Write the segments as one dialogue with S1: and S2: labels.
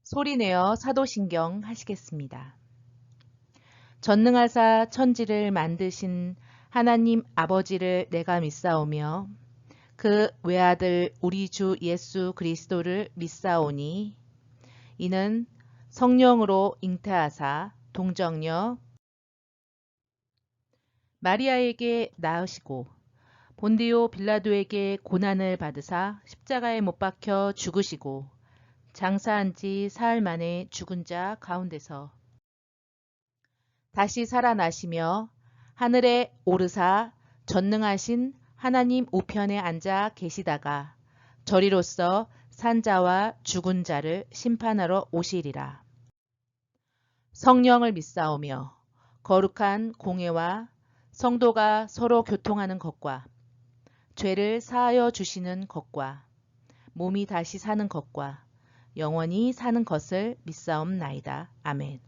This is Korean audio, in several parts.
S1: 소리내어 사도신경 하시겠습니다. 전능하사 천지를 만드신 하나님 아버지를 내가 믿사오며 그 외아들 우리 주 예수 그리스도를 믿사오니 이는 성령으로 잉태하사 동정녀 마리아에게 낳으시고 본디오 빌라도에게 고난을 받으사 십자가에 못 박혀 죽으시고 장사한 지 사흘 만에 죽은 자 가운데서 다시 살아나시며 하늘에 오르사 전능하신 하나님 우편에 앉아 계시다가 저리로서 산자와 죽은 자를 심판하러 오시리라. 성령을 믿사오며 거룩한 공회와 성도가 서로 교통하는 것과 죄를 사하여 주시는 것과 몸이 다시 사는 것과 영원히 사는 것을 믿사옵나이다. 아멘.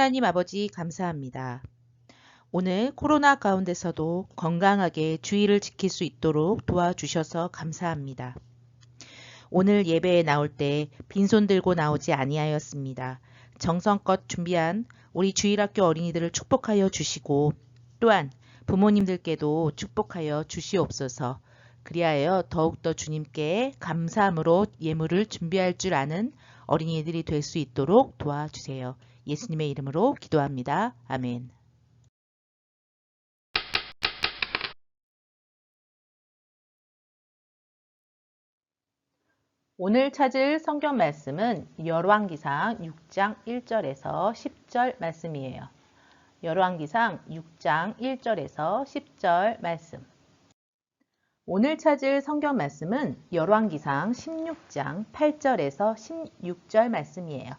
S1: 하나님 아버지 감사합니다. 오늘 코로나 가운데서도 건강하게 주의를 지킬 수 있도록 도와주셔서 감사합니다. 오늘 예배에 나올 때 빈손 들고 나오지 아니하였습니다. 정성껏 준비한 우리 주일학교 어린이들을 축복하여 주시고 또한 부모님들께도 축복하여 주시옵소서. 그리하여 더욱더 주님께 감사함으로 예물을 준비할 줄 아는 어린이들이 될 수 있도록 도와주세요. 예수님의 이름으로 기도합니다. 아멘. 오늘 찾을 성경 말씀은 열왕기상 6장 1절에서 10절 말씀이에요. 열왕기상 6장 1절에서 10절 말씀. 오늘 찾을 성경 말씀은 열왕기상 16장 8절에서 16절 말씀이에요.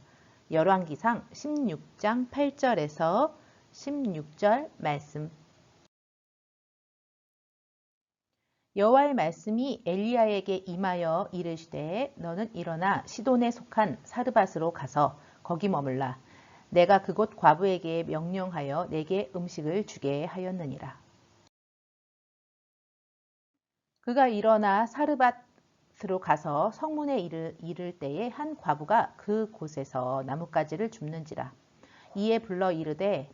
S1: 열왕기상 16장 8절에서 16절 말씀. 여호와의 말씀이 엘리야에게 임하여 이르시되 너는 일어나 시돈에 속한 사르밧으로 가서 거기 머물라. 내가 그곳 과부에게 명령하여 내게 음식을 주게 하였느니라. 그가 일어나 사르밧으로 가서 성문에 이를 때에 한 과부가 그곳에서 나뭇가지를 줍는지라. 이에 불러 이르되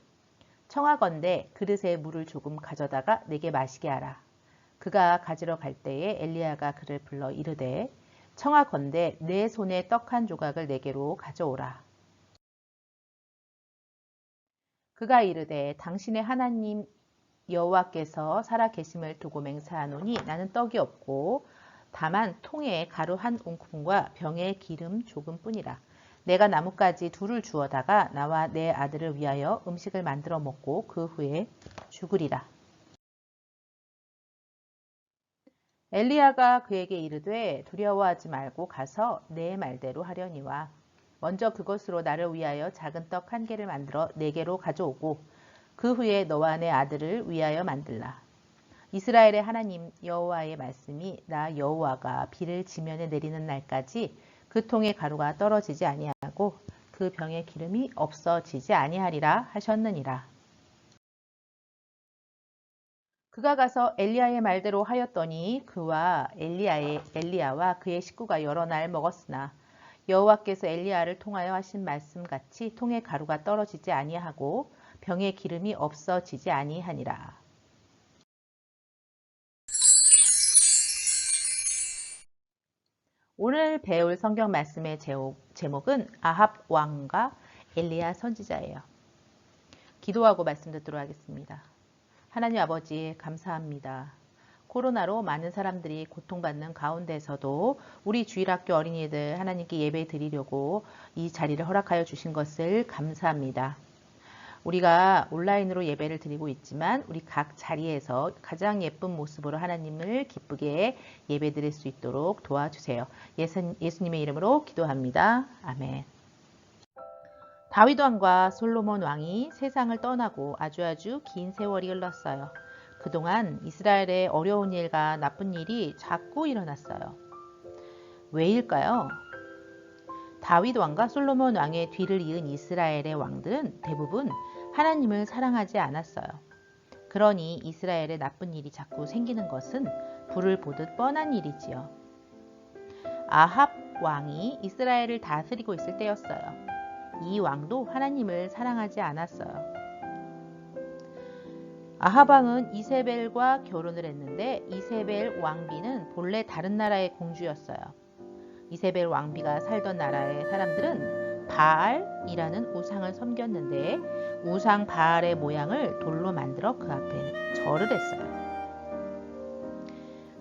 S1: 청하건대 그릇에 물을 조금 가져다가 내게 마시게 하라. 그가 가지러 갈 때에 엘리야가 그를 불러 이르되 청하건대 내 손에 떡 한 조각을 내게로 가져오라. 그가 이르되 당신의 하나님 여호와께서 살아 계심을 두고 맹세하노니 나는 떡이 없고 다만 통에 가루 한 웅큼과 병에 기름 조금뿐이라. 내가 나뭇가지 둘을 주어다가 나와 내 아들을 위하여 음식을 만들어 먹고 그 후에 죽으리라. 엘리야가 그에게 이르되 두려워하지 말고 가서 내 말대로 하려니와 먼저 그것으로 나를 위하여 작은 떡 한 개를 만들어 내게로 가져오고 그 후에 너와 내 아들을 위하여 만들라. 이스라엘의 하나님 여호와의 말씀이 나 여호와가 비를 지면에 내리는 날까지 그 통에 가루가 떨어지지 아니하고 그 병에 기름이 없어지지 아니하리라 하셨느니라. 그가 가서 엘리야의 말대로 하였더니 그와 엘리야와 그의 식구가 여러 날 먹었으나 여호와께서 엘리야를 통하여 하신 말씀같이 통에 가루가 떨어지지 아니하고 병에 기름이 없어지지 아니하니라. 오늘 배울 성경 말씀의 제목은 아합 왕과 엘리야 선지자예요. 기도하고 말씀 듣도록 하겠습니다. 하나님 아버지 감사합니다. 코로나로 많은 사람들이 고통받는 가운데서도 우리 주일학교 어린이들 하나님께 예배 드리려고 이 자리를 허락하여 주신 것을 감사합니다. 우리가 온라인으로 예배를 드리고 있지만 우리 각 자리에서 가장 예쁜 모습으로 하나님을 기쁘게 예배 드릴 수 있도록 도와주세요. 예수님의 이름으로 기도합니다. 아멘. 다윗 왕과 솔로몬 왕이 세상을 떠나고 아주 긴 세월이 흘렀어요. 그동안 이스라엘의 어려운 일과 나쁜 일이 자꾸 일어났어요. 왜일까요? 다윗 왕과 솔로몬 왕의 뒤를 이은 이스라엘의 왕들은 대부분 하나님을 사랑하지 않았어요. 그러니 이스라엘의 나쁜 일이 자꾸 생기는 것은 불을 보듯 뻔한 일이지요. 아합 왕이 이스라엘을 다스리고 있을 때였어요. 이 왕도 하나님을 사랑하지 않았어요. 아합 왕은 이세벨과 결혼을 했는데 이세벨 왕비는 본래 다른 나라의 공주였어요. 이세벨 왕비가 살던 나라의 사람들은 바알이라는 우상을 섬겼는데 우상 바알의 모양을 돌로 만들어 그 앞에 절을 했어요.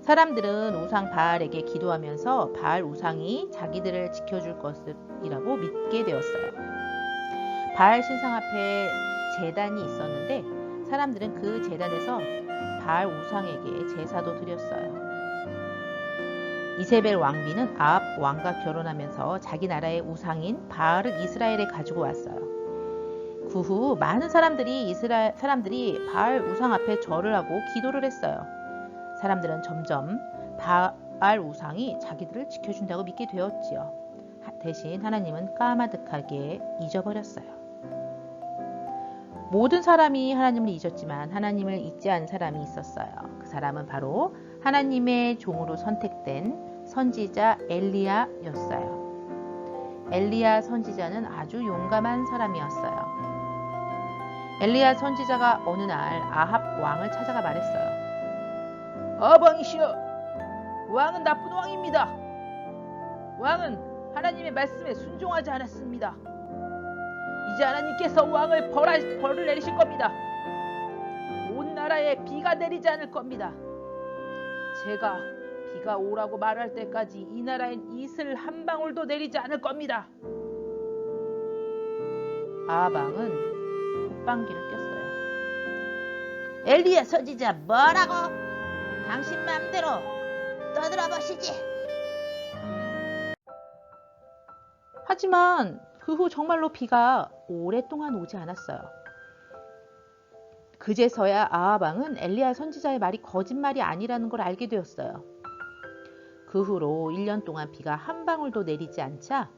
S1: 사람들은 우상 바알에게 기도하면서 바알 우상이 자기들을 지켜줄 것이라고 믿게 되었어요. 바알 신상 앞에 제단이 있었는데 사람들은 그 제단에서 바알 우상에게 제사도 드렸어요. 이세벨 왕비는 아합 왕과 결혼하면서 자기 나라의 우상인 바알을 이스라엘에 가지고 왔어요. 그 후 많은 사람들이 바알 우상 앞에 절을 하고 기도를 했어요. 사람들은 점점 바알 우상이 자기들을 지켜준다고 믿게 되었지요. 대신 하나님은 까마득하게 잊어버렸어요. 모든 사람이 하나님을 잊었지만 하나님을 잊지 않은 사람이 있었어요. 그 사람은 바로 하나님의 종으로 선택된 선지자 엘리야였어요. 엘리야 선지자는 아주 용감한 사람이었어요. 엘리야 선지자가 어느 날 아합 왕을 찾아가 말했어요. 아합 왕이시여, 왕은 나쁜 왕입니다. 왕은 하나님의 말씀에 순종하지 않았습니다. 이제 하나님께서 왕을 벌을 내리실 겁니다. 온 나라에 비가 내리지 않을 겁니다. 제가 비가 오라고 말할 때까지 이 나라엔 이슬 한 방울도 내리지 않을 겁니다. 아방은 콧방귀를 꼈어요. 엘리야 선지자 뭐라고? 당신 맘대로 떠들어보시지. 하지만 그 후 정말로 비가 오랫동안 오지 않았어요. 그제서야 아하방은 엘리야 선지자의 말이 거짓말이 아니라는 걸 알게 되었어요. 그 후로 1년 동안 비가 한 방울도 내리지 않자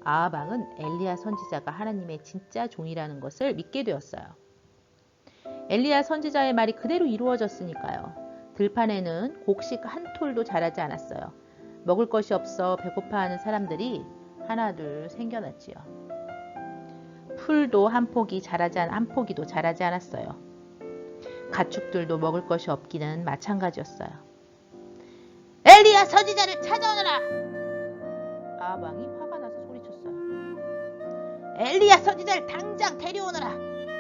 S1: 아하방은 엘리야 선지자가 하나님의 진짜 종이라는 것을 믿게 되었어요. 엘리야 선지자의 말이 그대로 이루어졌으니까요. 들판에는 곡식 한 톨도 자라지 않았어요. 먹을 것이 없어 배고파하는 사람들이 하나둘 생겨났지요. 풀도 한 포기도 자라지 않았어요. 가축들도 먹을 것이 없기는 마찬가지였어요. 엘리야 선지자를 찾아오너라! 아방이 화가 나서 소리쳤어요. 엘리야 선지자를 당장 데려오너라!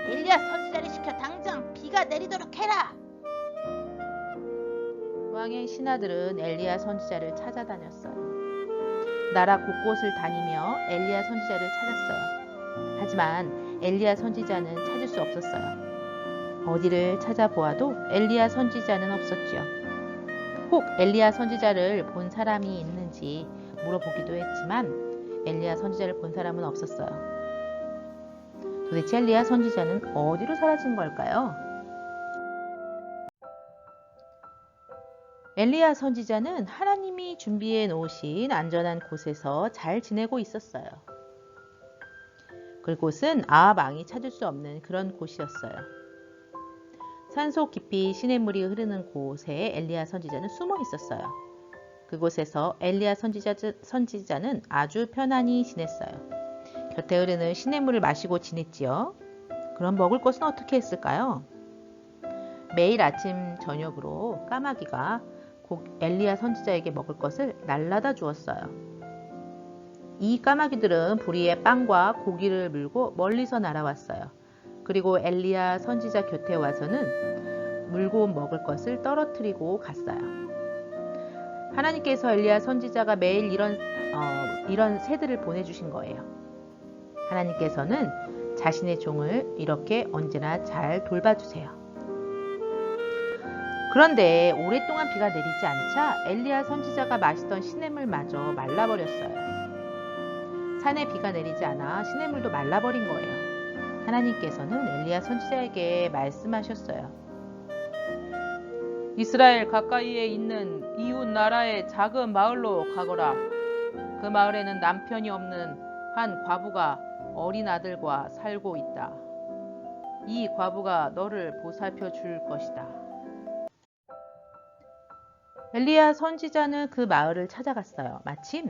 S1: 엘리야 선지자를 시켜 당장 비가 내리도록 해라! 왕의 신하들은 엘리야 선지자를 찾아다녔어요. 나라 곳곳을 다니며 엘리야 선지자를 찾았어요. 하지만 엘리야 선지자는 찾을 수 없었어요. 어디를 찾아보아도 엘리야 선지자는 없었지요. 혹 엘리야 선지자를 본 사람이 있는지 물어보기도 했지만 엘리야 선지자를 본 사람은 없었어요. 도대체 엘리야 선지자는 어디로 사라진 걸까요? 엘리야 선지자는 하나님이 준비해 놓으신 안전한 곳에서 잘 지내고 있었어요. 그곳은 아합 왕이 찾을 수 없는 그런 곳이었어요. 산속 깊이 시냇물이 흐르는 곳에 엘리야 선지자는 숨어 있었어요. 그곳에서 엘리야 선지자는 아주 편안히 지냈어요. 곁에 흐르는 시냇물을 마시고 지냈지요. 그럼 먹을 것은 어떻게 했을까요? 매일 아침 저녁으로 까마귀가 엘리야 선지자에게 먹을 것을 날라다 주었어요. 이 까마귀들은 부리에 빵과 고기를 물고 멀리서 날아왔어요. 그리고 엘리야 선지자 곁에 와서는 물고 먹을 것을 떨어뜨리고 갔어요. 하나님께서 엘리야 선지자가 매일 이런 새들을 보내주신 거예요. 하나님께서는 자신의 종을 이렇게 언제나 잘 돌봐주세요. 그런데 오랫동안 비가 내리지 않자 엘리야 선지자가 마시던 시냇물마저 말라버렸어요. 산에 비가 내리지 않아 시냇물도 말라버린 거예요. 하나님께서는 엘리야 선지자에게 말씀하셨어요. 이스라엘 가까이에 있는 이웃 나라의 작은 마을로 가거라. 그 마을에는 남편이 없는 한 과부가 어린 아들과 살고 있다. 이 과부가 너를 보살펴 줄 것이다. 엘리야 선지자는 그 마을을 찾아갔어요. 마침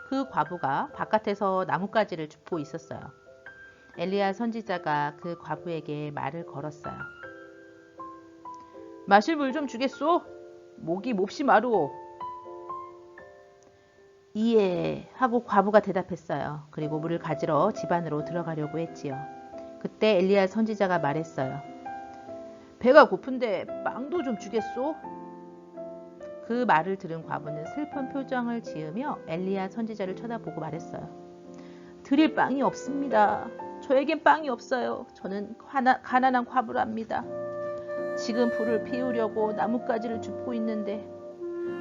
S1: 그 과부가 바깥에서 나뭇가지를 줍고 있었어요. 엘리야 선지자가 그 과부에게 말을 걸었어요. 마실 물 좀 주겠소? 목이 몹시 마르오. 이에 하고 과부가 대답했어요. 그리고 물을 가지러 집 안으로 들어가려고 했지요. 그때 엘리야 선지자가 말했어요. 배가 고픈데 빵도 좀 주겠소? 그 말을 들은 과부는 슬픈 표정을 지으며 엘리야 선지자를 쳐다보고 말했어요. 드릴 빵이 없습니다. 저에겐 빵이 없어요. 저는 가난한 과부랍니다. 지금 불을 피우려고 나뭇가지를 줍고 있는데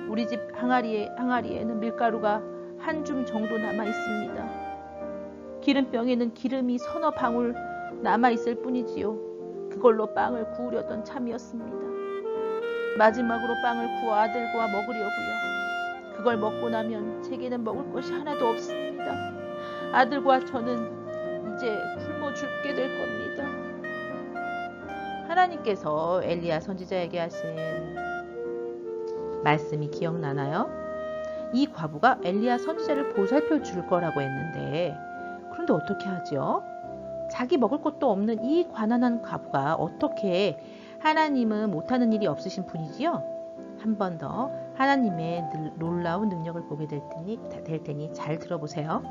S1: 우리 집 항아리에는 밀가루가 한 줌 정도 남아 있습니다. 기름병에는 기름이 서너 방울 남아 있을 뿐이지요. 그걸로 빵을 구우려던 참이었습니다. 마지막으로 빵을 구워 아들과 먹으려고요. 그걸 먹고 나면 제게는 먹을 것이 하나도 없습니다. 아들과 저는 이제 굶어 죽게 될 겁니다. 하나님께서 엘리야 선지자에게 하신 말씀이 기억나나요? 이 과부가 엘리야 선지자를 보살펴 줄 거라고 했는데 그런데 어떻게 하죠? 자기 먹을 것도 없는 이 가난한 과부가 어떻게 하나님은 못하는 일이 없으신 분이지요? 한 번 더 하나님의 놀라운 능력을 보게 될 테니 잘 들어보세요.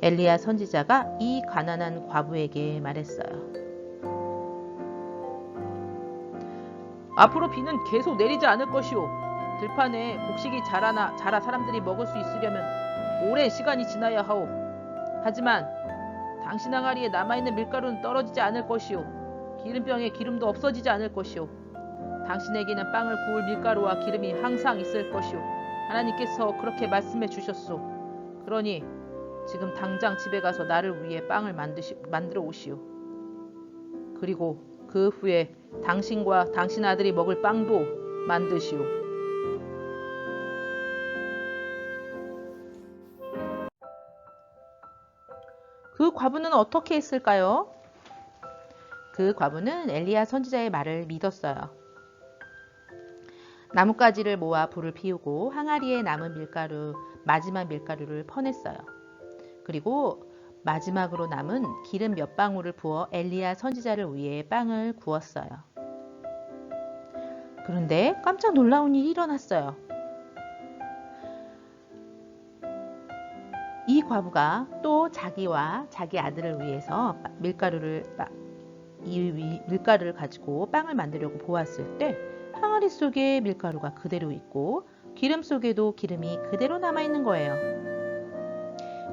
S1: 엘리야 선지자가 이 가난한 과부에게 말했어요. 앞으로 비는 계속 내리지 않을 것이오. 들판에 곡식이 자라 사람들이 먹을 수 있으려면 오랜 시간이 지나야 하오. 하지만 당신 항아리에 남아있는 밀가루는 떨어지지 않을 것이오. 기름병에 기름도 없어지지 않을 것이오. 당신에게는 빵을 구울 밀가루와 기름이 항상 있을 것이오. 하나님께서 그렇게 말씀해 주셨소. 그러니 지금 당장 집에 가서 나를 위해 빵을 만들어 오시오. 그리고 그 후에 당신과 당신 아들이 먹을 빵도 만드시오. 그 과부는 어떻게 했을까요? 그 과부는 엘리야 선지자의 말을 믿었어요. 나뭇가지를 모아 불을 피우고 항아리에 남은 마지막 밀가루를 퍼냈어요. 그리고 마지막으로 남은 기름 몇 방울을 부어 엘리야 선지자를 위해 빵을 구웠어요. 그런데 깜짝 놀라운 일이 일어났어요. 이 과부가 또 자기와 자기 아들을 위해서 밀가루를 가지고 빵을 만들려고 보았을 때 항아리 속에 밀가루가 그대로 있고 기름 속에도 기름이 그대로 남아있는 거예요.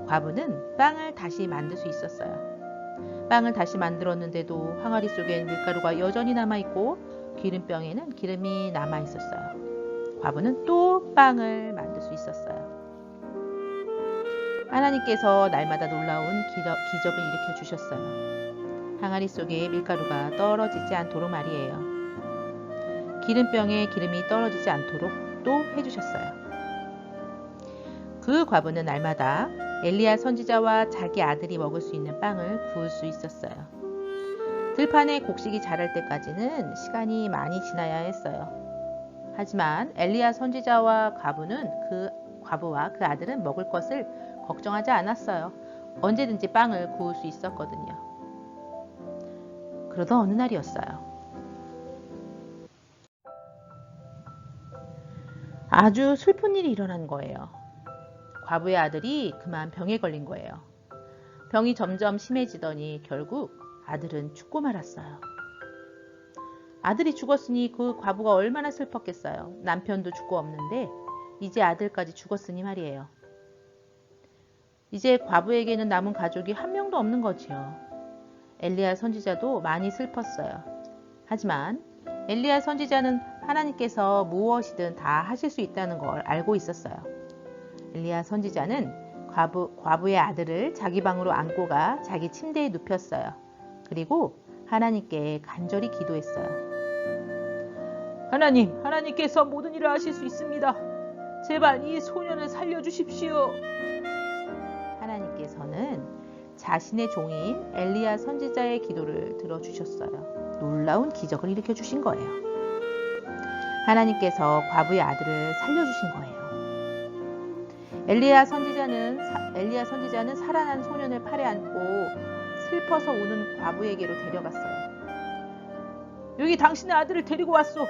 S1: 과부는 빵을 다시 만들 수 있었어요. 빵을 다시 만들었는데도 항아리 속엔 밀가루가 여전히 남아있고 기름병에는 기름이 남아있었어요. 과부는 또 빵을 만들 수 있었어요. 하나님께서 날마다 놀라운 기적을 일으켜 주셨어요. 항아리 속에 밀가루가 떨어지지 않도록 말이에요. 기름병에 기름이 떨어지지 않도록 또 해주셨어요. 그 과부는 날마다 엘리야 선지자와 자기 아들이 먹을 수 있는 빵을 구울 수 있었어요. 들판에 곡식이 자랄 때까지는 시간이 많이 지나야 했어요. 하지만 엘리야 선지자와 과부와 그 아들은 먹을 것을 걱정하지 않았어요. 언제든지 빵을 구울 수 있었거든요. 그러던 어느 날이었어요. 아주 슬픈 일이 일어난 거예요. 과부의 아들이 그만 병에 걸린 거예요. 병이 점점 심해지더니 결국 아들은 죽고 말았어요. 아들이 죽었으니 그 과부가 얼마나 슬펐겠어요. 남편도 죽고 없는데 이제 아들까지 죽었으니 말이에요. 이제 과부에게는 남은 가족이 한 명도 없는 거지요. 엘리야 선지자도 많이 슬펐어요. 하지만 엘리야 선지자는 하나님께서 무엇이든 다 하실 수 있다는 걸 알고 있었어요. 엘리야 선지자는 과부의 아들을 자기 방으로 안고 가 자기 침대에 눕혔어요. 그리고 하나님께 간절히 기도했어요. 하나님께서 모든 일을 하실 수 있습니다. 제발 이 소년을 살려주십시오. 하나님께서는 자신의 종인 엘리야 선지자의 기도를 들어주셨어요. 놀라운 기적을 일으켜 주신 거예요. 하나님께서 과부의 아들을 살려주신 거예요. 엘리야 선지자는 살아난 소년을 팔에 안고 슬퍼서 우는 과부에게로 데려갔어요. 여기 당신의 아들을 데리고 왔소.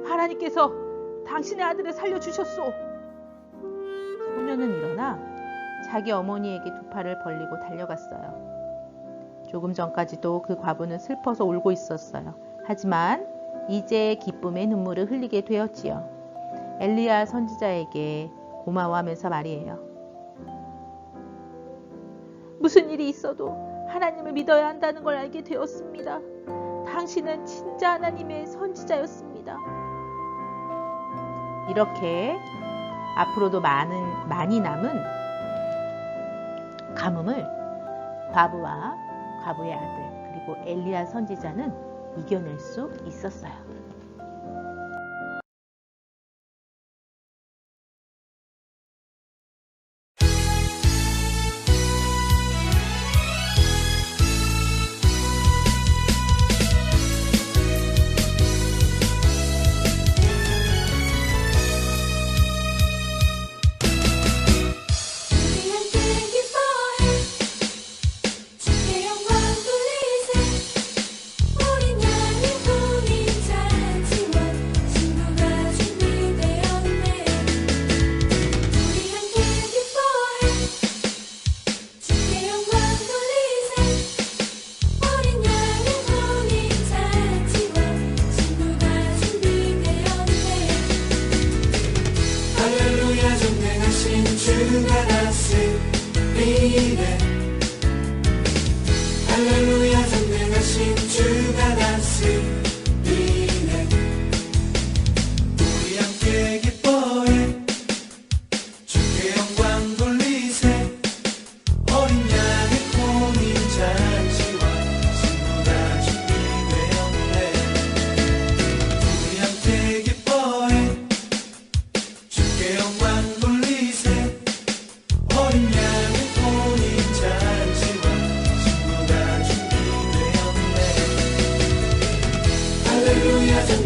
S1: 하나님께서 당신의 아들을 살려주셨소. 소년은 일어나 자기 어머니에게 두 팔을 벌리고 달려갔어요. 조금 전까지도 그 과부는 슬퍼서 울고 있었어요. 하지만 이제 기쁨의 눈물을 흘리게 되었지요. 엘리야 선지자에게 고마워하면서 말이에요. 무슨 일이 있어도 하나님을 믿어야 한다는 걸 알게 되었습니다. 당신은 진짜 하나님의 선지자였습니다. 이렇게 앞으로도 많이 남은 가뭄을 과부와 과부의 아들 그리고 엘리야 선지자는 이겨낼 수 있었어요.
S2: 우린 양의 분인 자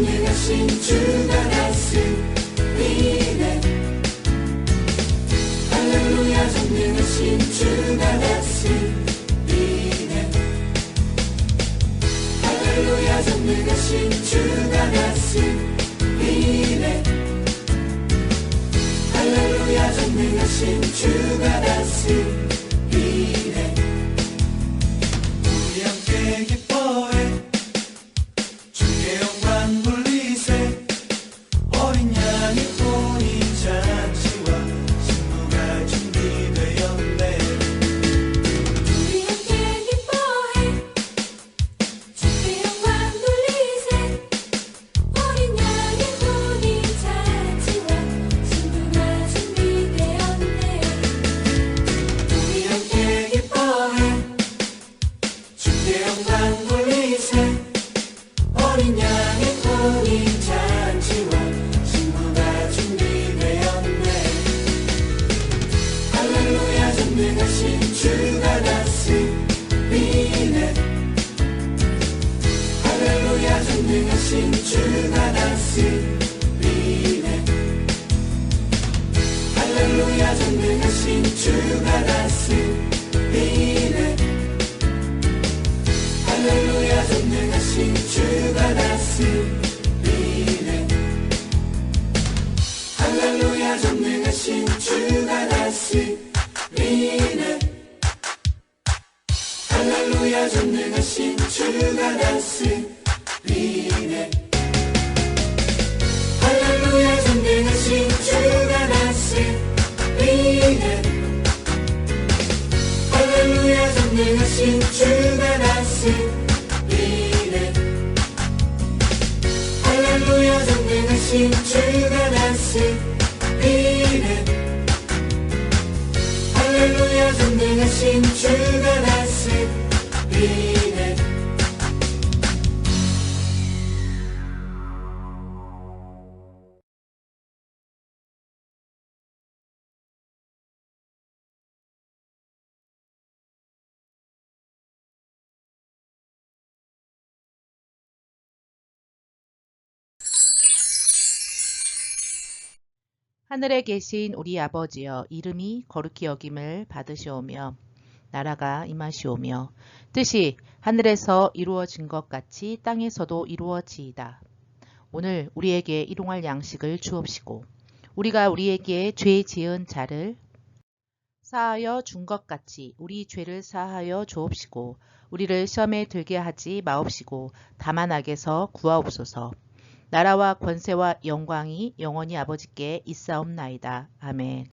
S2: 전능하신 주가 다스리네. 할렐루야 전능하신 주가 다스리네. 할렐루야 전능하신 주가 다스리네. 할렐루야 전능하신 주가 다스리네. 우리 함께 기뻐해 주의 영광 돌리세. 어린 양의 혼인 잔치와 신부가 준비되었네.
S3: 우리 함께 기뻐해 주의 영광 돌리세. 어린 양의 혼인 잔치와 신부가 준비되었네.
S2: 우리 함께 기뻐해 주의 영광 돌리세. 어린 양의 혼인 잔치와 신부가 준비되었네. 할렐루야 전능하신 주가 다스리네. 할렐루야 전능하신 주가 다스리네. 할렐루야 전능하신 주가 다스리네. 할렐루야 전능하신 주가 다스리네. 할렐루야 전능하신 주가 다스리네. 할렐루야 전능하신 주가 다스리네. 할렐루야 전능하신 주가 다스리네. 할렐루야 전능하신 주가 다스리네. 할렐루야 전능하신 주가 다스리네. 할렐루야 전능하신 주가 다스리네.
S1: 하늘에 계신 우리 아버지여, 이름이 거룩히 여김을 받으시오며 나라가 임하시오며 뜻이 하늘에서 이루어진 것 같이 땅에서도 이루어지이다. 오늘 우리에게 일용할 양식을 주옵시고 우리가 우리에게 죄 지은 자를 사하여 준 것 같이 우리 죄를 사하여 주옵시고 우리를 시험에 들게 하지 마옵시고 다만 악에서 구하옵소서. 나라와 권세와 영광이 영원히 아버지께 있사옵나이다. 아멘.